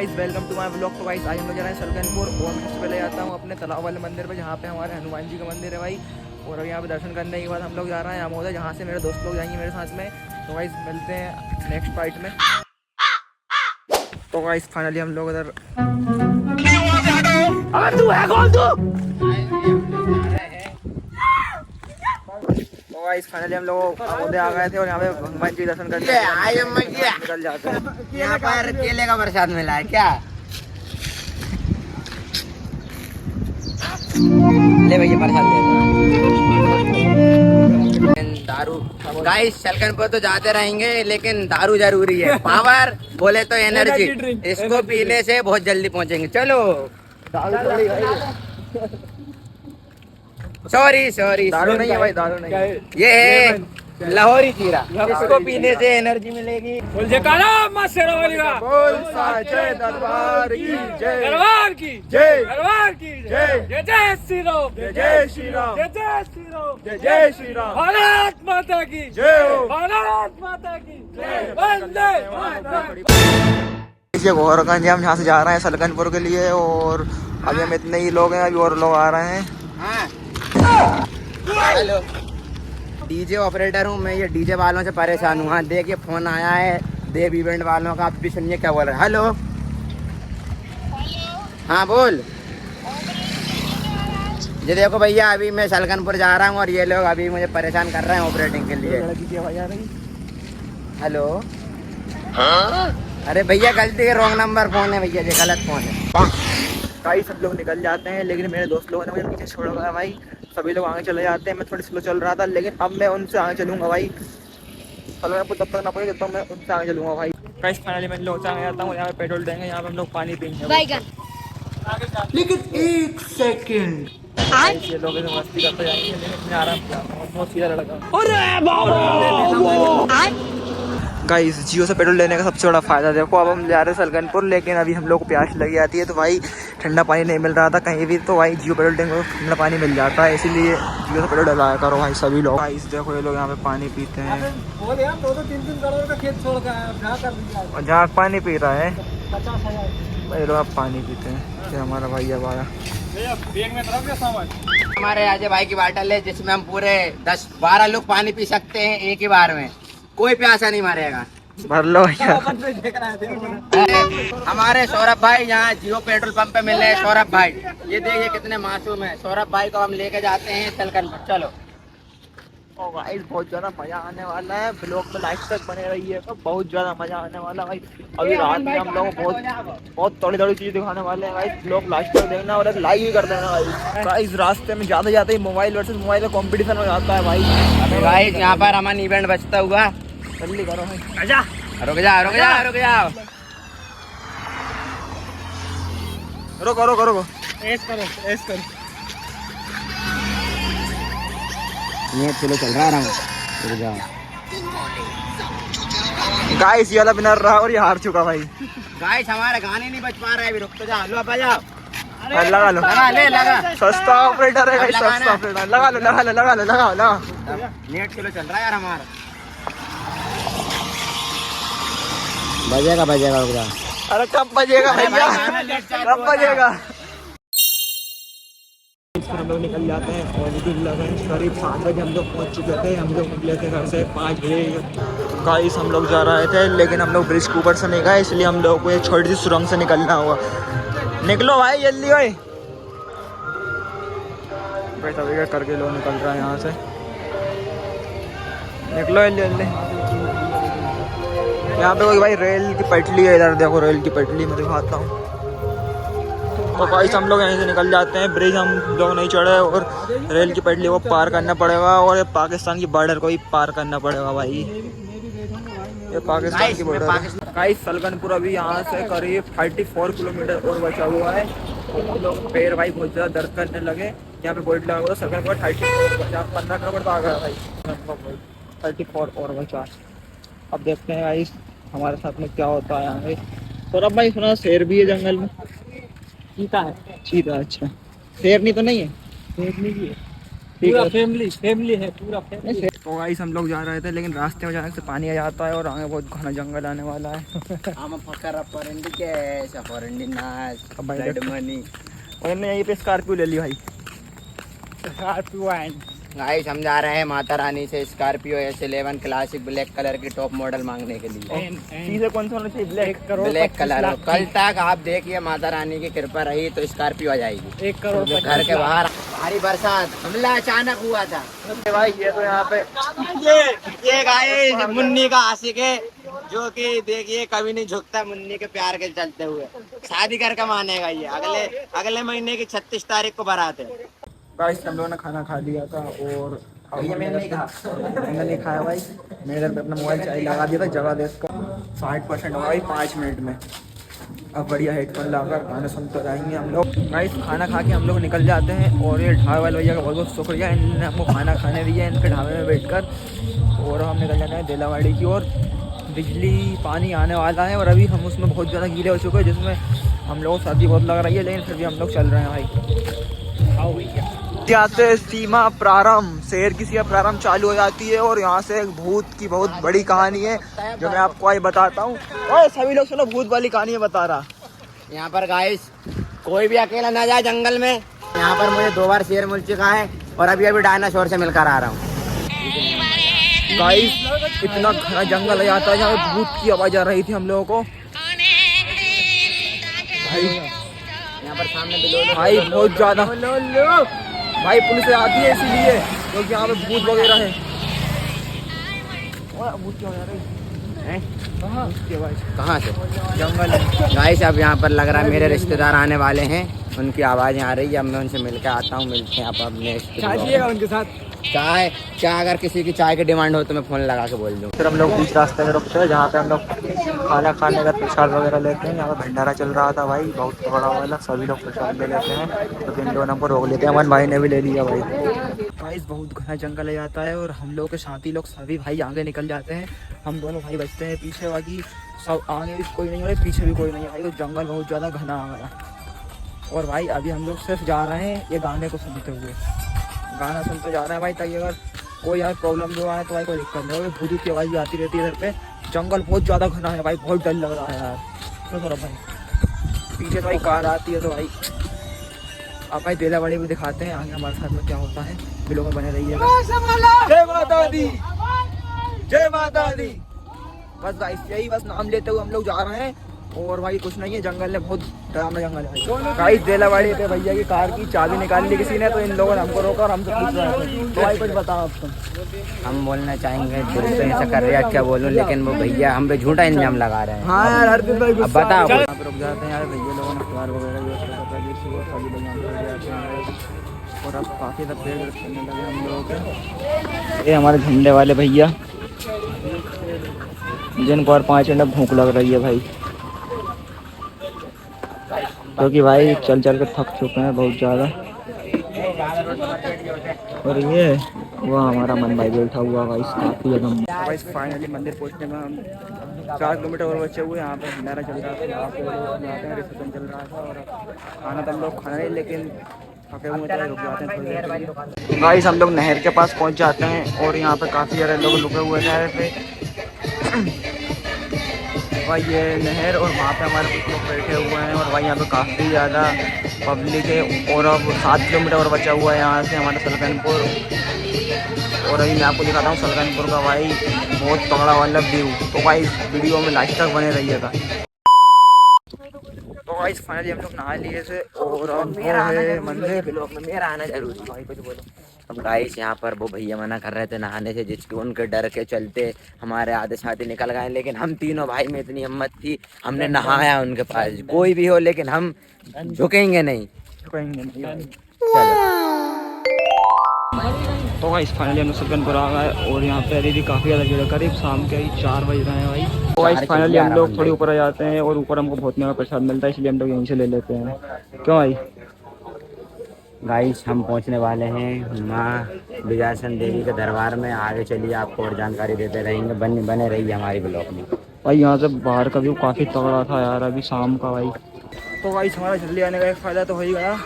Guys welcome to my blog. तो guys आज हम लोग जा रहे हैं सलकनपुर और मैं सबसे पहले जाता हूँ अपने तालाब वाले मंदिर पे जहाँ पे हमारे हनुमान जी का मंदिर है भाई। और अभी यहाँ पे दर्शन करने के बाद हम लोग जा रहे हैं अमोदा जहाँ से मेरे दोस्त लोग जाएंगे मेरे साथ में। तो गाइस मिलते हैं नेक्स्ट पार्ट में। तो गाइस फाइनली हम लोग उधर तो गाइस फाइनली हम लोग अमोदा आ गए थे और यहाँ पे हनुमान जी दर्शन करने निकल जाते हैं। यहाँ पर केले का प्रसाद मिला है क्या? ले भैया प्रसाद ले। दारू गाइस सलकनपुर तो जाते रहेंगे लेकिन दारू जरूरी है। पावर बोले तो एनर्जी, इसको पीने से बहुत जल्दी पहुंचेंगे। चलो सॉरी दारू नहीं है भाई, दारू नहीं है। ये है लाहौरी खीरा, इसको पीने से एनर्जी मिलेगी। बोल साचे दरबार की जय, दरबार की जय दरबार की जय, जय जय श्री राम, जय जय श्री राम, जय जय श्री राम, जय जय श्री राम। भारत माता की जय हो। भारत माता की जय। वंदे मातरम। ये गोरखगंज हम यहाँ से जा रहे हैं सलकनपुर के लिए और अभी हम इतने ही लोग हैं, अभी और लोग आ रहे हैं। हेलो डीजे ऑपरेटर हूँ मैं, ये डीजे वालों से परेशान हूँ। हाँ देखिए फोन आया है देव इवेंट वालों का, आप भी सुनिए क्या बोल रहे हैं। हेलो हाँ बोल। ये देखो भैया अभी मैं सलकनपुर जा रहा हूँ और ये लोग अभी मुझे परेशान कर रहे हैं ऑपरेटिंग के लिए। हेलो अरे भैया गलती के रॉन्ग नंबर फोन है भैया, ये गलत फोन है। कई सब लोग निकल जाते हैं लेकिन मेरे दोस्त लोगों ने मुझे पीछे छोड़ दिया भाई। सभी लोग आगे चले जाते हैं, मैं थोड़ी स्लो चल रहा था लेकिन अब मैं उनसे आगे चलूंगा भाई। सलकनपुर तब तक ना पड़े जब तक मैं उनसे आगे चलूंगा भाई। गाइस फाइनली मैं लोग आगे जाता हूँ, यहाँ पे पेट्रोल देंगे, यहाँ पे हम लोग पानी पीएंगे। लेकिन एक सेकंड ये लोग ऐसे मस्ती करते जाएंगे लेकिन मैं आराम से बहुत सीधा लड़का। गाइस जियो से पेट्रोल लेने का सबसे बड़ा फायदा देखो, अब हम जा रहे हैं सलकनपुर लेकिन अभी हम लोग को प्यास लगी जाती है तो भाई ठंडा पानी नहीं मिल रहा था कहीं भी, तो भाई जियो पेट्रोल टैंक में ठंडा पानी मिल जाता है, इसीलिए जियो से पेट्रोल डलाया करो भाई सभी लोग। गाइस देखो ये लोग यहाँ पे पानी पीते हैं और जहाँ पानी पी रहा है भाई लोग अब पानी पीते हैं। ये हमारा भाई अब आया। हमारे राजे भाई की बाटल है जिसमें हम पूरे 10-12 लोग पानी पी सकते हैं एक ही बार में, कोई प्यासा नहीं मारेगा। भर लो भैया। हमारे सौरभ भाई यहाँ जियो पेट्रोल पंप पे मिल रहे हैं। सौरभ भाई ये देखिए कितने मासूम है। सौरभ भाई को हम लेके जाते हैं सलकनपुर। चलो गाइस बहुत ज़्यादा मज़ा आने वाला है, ब्लॉग में लाइक तक बने रही है तो बहुत ज़्यादा मज़ा आने वाला है भाई। अभी रात में हम लोग बहुत थोड़ी चीज़ दिखाने वाले हैं गाइस, ब्लॉग लास्ट तक देखना और लाइक भी कर देना भाई। गाइस रास्ते में जाते जाते ही मोबाइल वर्सेस मोबाइल का कंपटीशन हो जाता है भाई। अभी गाइस यहाँ पर हमारा इवेंट बचता हुआ, जल्दी करो भाई। रुक जाओ रुको नेट चलो चल रहा है। रुक जाओ गाइस ये वाला विनर रहा और ये हार चुका भाई। गाइस हमारे गाने नहीं बच पा रहे अभी, रुक तो जाओ। लो बजाओ, लगा लो, लगा सस्ता ऑपरेटर है गाइस, सस्ता ऑपरेटर। लगा लो। नेट चलो चल रहा है यार हमारा। बजेगा रुक जाओ। अरे कब बजेगा भैया, कब बजेगा? हम लोग निकल जाते हैं और करीब 7 बजे हम लोग पहुंच चुके थे। हम लोग निकले थे घर से 5 बजे। गाइस हम लोग जा रहे थे लेकिन हम लोग ब्रिज के ऊपर से नहीं गए, इसलिए हम लोग को एक छोटी सी सुरंग से निकलना हुआ। निकलो भाई जल्दी भाई। सभी का करके लोग निकल रहा है यहाँ से, निकलो जल्दी। यहाँ पे कोई भाई रेल की पटरी है, इधर देखो रेल की पटरी मैं दिखाता हूँ। तो गाइस हम लोग यहीं से निकल जाते हैं, ब्रिज हम लोग नहीं चढ़े और रेल की पटरी को पार करना पड़ेगा और पाकिस्तान की बॉर्डर को ही पार करना पड़ेगा भाई। ये पाकिस्तान की बॉर्डर है। गाइस सलकनपुर अभी यहाँ से करीब 34 किलोमीटर और बचा हुआ है। हम लोग पैर भाई बहुत ज़्यादा दर्द करने लगे। यहाँ पे बोर्ड लगा हुआ सलकनपुर 34 बचा, 15 किलोमीटर तो आ गया भाई। 34 और बचा। अब देखते हैं गाइस हमारे साथ में क्या होता है यहाँ पे। सौरभ भाई सुना शेर भी है जंगल में? चीता है। अच्छा शेरनी तो नहीं है? शेरनी भी है, पूरा फैमिली है पूरा फैमिली। तो गाइस हम लोग जा रहे थे लेकिन रास्ते में जाने से पानी आ जाता है और आगे बहुत घना जंगल आने वाला है। और हमने यहीं पे स्कॉर्पियो ले ली भाई। गाइस हम जा रहे हैं माता रानी से Scorpio S11 classic black colour की टॉप मॉडल मांगने के लिए। सीधे कौन सा होना चाहिए? Black colour. कल तक आप देखिए माता रानी की कृपा रही तो स्कॉर्पियो आ जाएगी। 1 करोड़ घर के बाहर भारी बरसात, हमला अचानक हुआ था। भाई ये तो यहाँ पे ये गाइस मुन्नी का आशिक है जो कि देखिए कभी नहीं झुकता मुन्नी के प्यार के चलते हुए। शादी करके मानेगा ये। अगले महीने की 36 तारीख को बारात है। गाइस हम लोगों ने खाना खा लिया था और मैंने नहीं खाया भाई। मैंने इधर पे अपना मोबाइल चार्ज लगा दिया था, जगह दे इसका 60% होगा भाई 5 मिनट में। अब बढ़िया हेडफोन लगाकर गाने सुनते रहेंगे हम लोग। गाइस खाना खा के हम लोग निकल जाते हैं और ये ढाबे वाले भैया का बहुत बहुत शुक्रिया, इन्होंने हमको खाना खाने दिया इनके ढाबे में बैठकर। और हम निकल जाते हैं देलावाड़ी की ओर। बिजली पानी आने वाला है और अभी हम उसमें बहुत ज़्यादा गीले हो चुके हैं, जिसमें हम लोग को सर्दी बहुत लग रही है, लेकिन फिर भी हम लोग चल रहे हैं भाई। आओ भैया। यहाँ से सीमा प्रारंभ, शेर की सीमा प्रारंभ चालू हो जाती है और यहाँ से एक भूत की बहुत बड़ी कहानी है जो मैं आपको आज बताता हूँ। और सभी लोग सुनो, भूत वाली कहानी बता रहा। यहाँ पर गाइस कोई भी अकेला ना जाए जंगल में। यहाँ पर मुझे 2 बार शेर मिल चुका है और अभी डायनासोर से मिलकर आ रहा हूँ। गाइस इतना घना जंगल जाता है जहाँ पे भूत की आवाज आ रही थी हम लोगों को भाई। यहाँ पर सामने भाई बहुत ज्यादा भाई पुलिस आती है इसीलिए क्योंकि यहाँ पे भूत वगैरह है। भूत की आवाज आ रही है कहाँ से? जंगल है। गाइस अब यहाँ पर लग रहा है मेरे रिश्तेदार आने वाले हैं, उनकी आवाज़ें आ रही है। अब मैं उनसे मिलकर आता हूँ, मिलते हैं आप अपने उनके साथ। चाय अगर किसी की चाय की डिमांड हो तो मैं फ़ोन लगा के बोल दूँ। फिर हम लोग बीच रास्ते में रुकते हैं जहाँ पे हम लोग खाना खाने का प्रसाद वगैरह लेते हैं। यहाँ पे भंडारा चल रहा था भाई, बहुत बड़ा वाला, सभी लोग प्रसाद ले लेते हैं। तो इन लोगों को रोक लेते हैं, अमन भाई ने भी ले लिया भाई। भाई बहुत घना जंगल है जाता है और हम लोग के साथी लोग सभी भाई आगे निकल जाते हैं। हम दोनों भाई बचते हैं पीछे, बाकी सब आगे भी कोई नहीं है, पीछे भी कोई नहीं है भाई। तो जंगल बहुत ज़्यादा घना आ गया और भाई अभी हम लोग सिर्फ जा रहे हैं ये गाने को सुनते हुए, गाना सुनते जा रहे हैं भाई, ताकि अगर कोई यार प्रॉब्लम जो आए तो भाई कोई दिक्कत नहीं हो। भूत की आवाज़ भी आती रहती है इधर पे। जंगल बहुत ज़्यादा घना है भाई, बहुत डर लग रहा है यार। तो थोड़ा भाई पीछे तो भाई कार आती है तो भाई आप भाई देलावाड़ी भी दिखाते हैं आगे हमारे साथ में क्या होता है। बिलों में बने रहिएगा। जय माता दी, जय माता दी। बस भाई यही बस नाम लेते हुए हम लोग जा रहे हैं और भाई कुछ नहीं है, जंगल है, बहुत डरावना जंगल है भाई। देलावाड़ी पे भैया की कार की चाबी निकाल ली किसी ने, तो इन लोगों ने हमको रोका और हमसे पूछ रहे थे। तो भाई कुछ बताओ आप तुम। हम बोलना चाहेंगे दिल से ऐसा कर रहे हैं क्या बोलूं, लेकिन वो भैया हम पे झूठा इल्जाम लगा रहे हैं। हाँ यार अर्जुन भाई अब बताओ। यहाँ पे रुक जाते हैं यार, भैया लोगों ने कार वगैरह भी सभी लोग यहाँ पे जाते हैं और अब काफ़ी तक पेड़ करने लगे हम लोगों के। ये हमारे झंडे वाले भैया जिनको और 5 मिनट भूख लग रही है भाई, क्योंकि भाई चल चल के थक चुके हैं बहुत ज़्यादा। और ये वो हमारा मन भाई बैठा हुआ भाई, काफ़ी एकदम भाई। फाइनली मंदिर पहुंचने में हम 4 किलोमीटर और बचे हुए। यहाँ पे भंडारा चल रहा था, यहाँ पे रिसेप्शन चल रहा था और खाना तो हम लोग खा रहे लेकिन थके हुए थे, रुक जाते हैं थोड़ी देर। गाइस हम लोग नहर के पास पहुँच जाते हैं और यहाँ पे काफ़ी सारे लोग रुके हुए नहर पे भाई। ये नहर और वहाँ पे हमारे कुछ लोग बैठे हुए हैं और भाई यहाँ पे काफ़ी ज़्यादा पब्लिक है। और अब 7 किलोमीटर और बचा हुआ है यहाँ से हमारा सलकनपुर। और अभी मैं आपको दिखाता हूँ सलकनपुर का भाई बहुत तगड़ा वाला व्यू। तो भाई वीडियो में लास्ट तक बने रहिएगा। तो भाई फाइनली हम लोग नहा लिए थे और अब मंदिर में मेरा आना जरूरी भाई, कुछ बोलो। अब गाइस यहाँ पर वो भैया मना कर रहे थे नहाने से, जिसके उनके डर के चलते हमारे आधे साथी निकल गए, लेकिन हम तीनों भाई में इतनी हिम्मत थी हमने नहाया उनके पास। कोई भी हो लेकिन हम झुकेंगे नहीं। चलो तो भाई फाइनली हम सलकनपुर आ गए और यहाँ पे अभी भी काफ़ी ज़्यादा भीड़ है, करीब शाम के 4 बज रहे हैं भाई। तो भाई फाइनली हम लोग थोड़ी ऊपर आ जाते हैं और ऊपर हमको बहुत महंगा प्रसाद मिलता है, इसलिए हम लोग यहीं से ले लेते हैं। क्यों भाई? गाइस हम पहुंचने वाले हैं माँ विजयासन देवी के दरबार में। आगे चलिए आपको और जानकारी देते रहेंगे, बने रहिए हमारी ब्लॉग में। भाई यहाँ से बाहर का व्यू काफ़ी तगड़ा था यार अभी शाम का भाई। तो भाई हमारा जल्दी आने का एक फ़ायदा तो हो ही गया,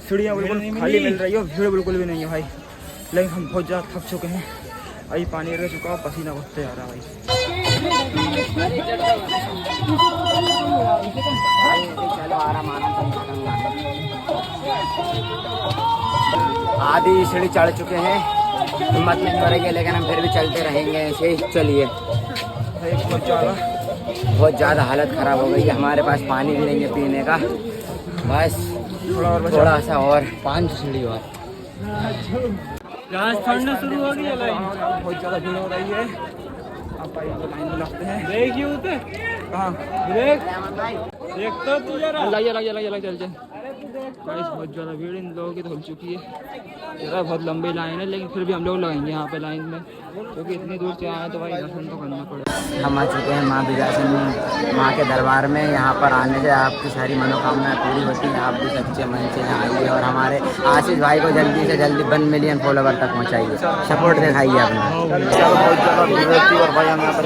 सीढ़ियाँ बिल्कुल खाली मिल रही है, भीड़ बिल्कुल भी नहीं है भाई। लेकिन हम बहुत ज़्यादा थक चुके हैं, भाई पानी रह चुका, पसीना बहुत आ रहा है आधी सीढ़ी चढ़ चुके हैं, हिम्मत नहीं हो रही है, लेकिन हम फिर भी चलते रहेंगे ऐसे ही। चलिए, बहुत ज़्यादा हालत ख़राब हो गई है, हमारे पास पानी भी नहीं है पीने का, बस थोड़ा सा और 5 सीढ़ी और। ठंड शुरू हो गई है, बहुत ज़्यादा भीड़ हो रही है। अब भाई लाइन में लगते हैं। ब्रेक यूं थे कहाँ ब्रेक देख तो तू जरा लग चल गाइस, बहुत ज़्यादा भीड़ इन लोगों की तो खुल चुकी है। जरा बहुत लंबी लाइन है, लेकिन फिर भी हम लोग लगाएंगे यहाँ पे लाइन में, क्योंकि इतनी दूर से आए तो भाई दर्शन तो करना पड़ेगा। हम आ चुके हैं माँ विजयासिनी माँ के दरबार में। यहाँ पर आने से आपकी सारी मनोकामनाएं पूरी होती हैं, आप भी सच्चे मन से यहाँ आइए और हमारे आशीष भाई को जल्दी से जल्दी 1 मिलियन फॉलोवर तक पहुँचाइए, सपोर्ट दिखाइए अपना। बहुत ज़्यादा भीड़ रहती है और भाई हम यहाँ पर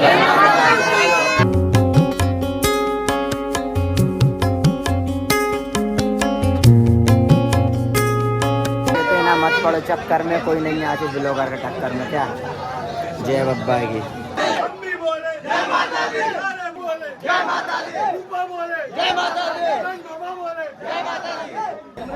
मत पड़ो चक्कर में, कोई नहीं आके ब्लॉगर के टक्कर में। क्या जय बब्बा की।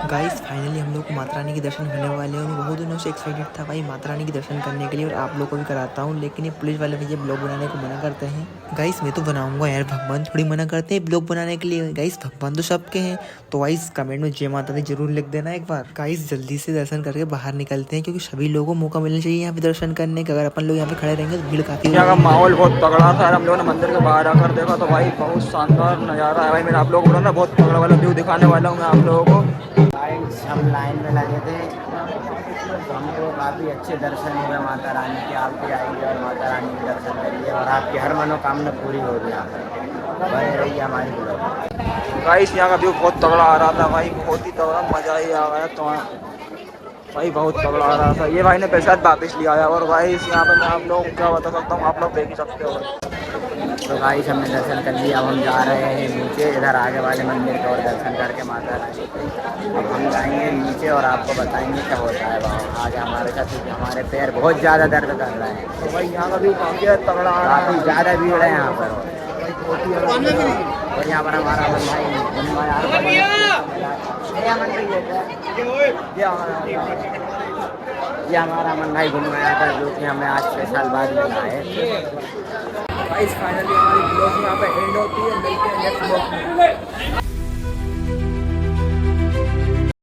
गाइस फाइनली हम लोग को माता रानी के दर्शन होने वाले हैं। मैं बहुत दिनों से एक्साइटेड था भाई माता रानी के दर्शन करने के लिए, और आप लोग को भी कराता हूँ, लेकिन ये पुलिस वाले भैया ब्लॉग बनाने को मना करते हैं। गाइस मैं तो बनाऊंगा यार, भगवान थोड़ी मना करते हैं ब्लॉग बनाने के लिए। गाइस भगवान तो सबके हैं, तो गाइस कमेंट में जय माता दी जरूर लिख देना एक बार। गाइस जल्दी से दर्शन करके बाहर निकलते हैं, क्योंकि सभी लोगों को मौका मिलना चाहिए यहाँ पे दर्शन करने का। अगर अपन लोग यहाँ पे खड़े रहेंगे तो भीड़ काफी यहाँ का माहौल बहुत तगड़ा था। हम लोगों ने मंदिर के बाहर आकर देखा तो भाई बहुत शानदार नज़ारा है भाई। मैंने आप लोगों को बोला ना, बहुत तगड़ा वाला व्यू दिखाने वाला हूँ मैं आप लोगों को। हम लाइन में लगे थे, तो हमको काफ़ी अच्छे दर्शन हुए माता रानी के। आप भी आइए और माता रानी के दर्शन करिए और आपकी हर मनोकामना पूरी होगी। यहाँ पर बने रहिए हमारी ब्लॉग। गाइस यहाँ का व्यू बहुत तगड़ा आ रहा था भाई, बहुत ही तगड़ा, मज़ा ही आ गया तो भाई, बहुत तगड़ा आ रहा था। ये भाई ने प्रसाद वापस लिया है, और भाई यहाँ पर मैं आप लोग क्या बता सकता हूँ, आप लोग देख ही सकते हो। तो गाइस हमने दर्शन कर लिया, अब हम जा रहे हैं नीचे, इधर आगे वाले मंदिर के और दर्शन करके माता रानी के। अब हम जाएंगे नीचे और आपको बताएंगे क्या होता है वहाँ आगे हमारे साथ, क्योंकि हमारे पैर बहुत ज़्यादा दर्द कर रहे हैं। तो भाई यहाँ का व्यू काफ़ी तगड़ा आ रहा है, काफ़ी ज़्यादा भीड़ है यहाँ पर। और यहाँ पर हमारा मन भाई ये हमारा मन भाई घूम गया था, जो कि हमें आज 6 साल बाद मिला है। गाइस फाइनली हमारी ब्लॉग यहाँ पे एंड होती है। मिलते हैं नेक्स्ट ब्लॉग में।